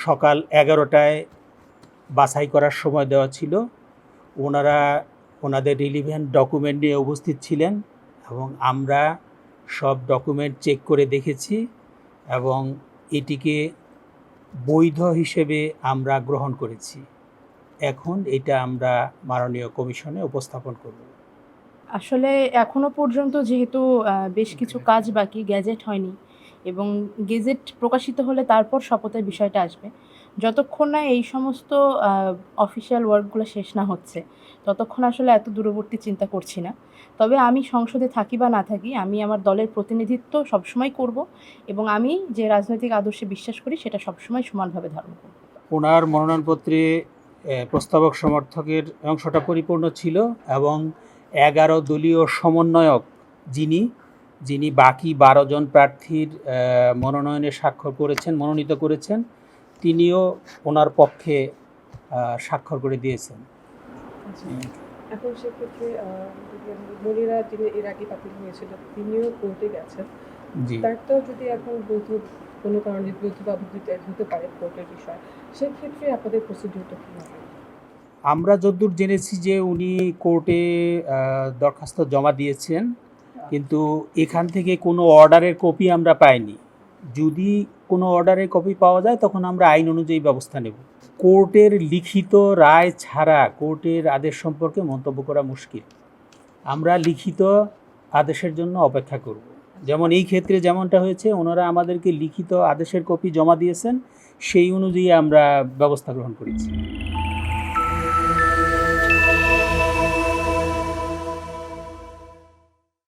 সকাল 11টায় বাছাই করার সময় দেওয়া ছিল। ওনারা ওনাদের রিলিভেন্ট ডকুমেন্ট নিয়ে উপস্থিত ছিলেন এবং আমরা সব ডকুমেন্ট চেক করে দেখেছি এবং এটিকে বৈধ হিসেবে আমরা গ্রহণ করেছি। এখন এটা আমরা মাননীয় কমিশনে উপস্থাপন করব। আসলে এখনো পর্যন্ত যেহেতু বেশ কিছু কাজ বাকি, গ্যাজেট হয়নি এবং গেজেট প্রকাশিত হলে তারপর শপথের বিষয়টা আসবে। যতক্ষণ না এই সমস্ত অফিসিয়াল ওয়ার্কগুলো শেষ না হচ্ছে ততক্ষণ আসলে এত দূরবর্তী চিন্তা করছি না। তবে আমি সংসদে থাকি বা না থাকি, আমি আমার দলের প্রতিনিধিত্ব সবসময় করব এবং আমি যে রাজনৈতিক আদর্শে বিশ্বাস করি সেটা সবসময় সমানভাবে ধারণ করব। ওনার মনোনয়নপত্রে প্রস্তাবক সমর্থকের অংশটা পরিপূর্ণ ছিল এবং 11 দলীয় সমন্বয়ক যিনি বাকি 12 জন প্রার্থীর মনোনয়নে স্বাক্ষর করেছেন, মনোনীত করেছেন, তিনিও ওনার পক্ষে স্বাক্ষর করে দিয়েছেন। এখন সেক্ষেত্রে মনিরা যিনি এর আগে বাতিল হয়েছিল তিনিও কোর্টে গেছেন, তার তো যদি এখন বৈধ কোনো কারণে বৈধ বা অবৈধ হতে পারে কোর্টের বিষয়, সেক্ষেত্রে আপনাদের প্রসিডিউরটা কী হবে? আমরা যতদূর জেনেছি যে উনি কোর্টে দরখাস্ত জমা দিয়েছেন, কিন্তু এখান থেকে কোনো অর্ডারের কপি আমরা পাইনি। যদি কোনো অর্ডারের কপি পাওয়া যায় তখন আমরা আইন অনুযায়ী ব্যবস্থা নেব। কোর্টের লিখিত রায় ছাড়া কোর্টের আদেশ সম্পর্কে মন্তব্য করা মুশকিল। আমরা লিখিত আদেশের জন্য অপেক্ষা করব। যেমন এই ক্ষেত্রে যেমনটা হয়েছে, ওনারা আমাদেরকে লিখিত আদেশের কপি জমা দিয়েছেন, সেই অনুযায়ী আমরা ব্যবস্থা গ্রহণ করেছি।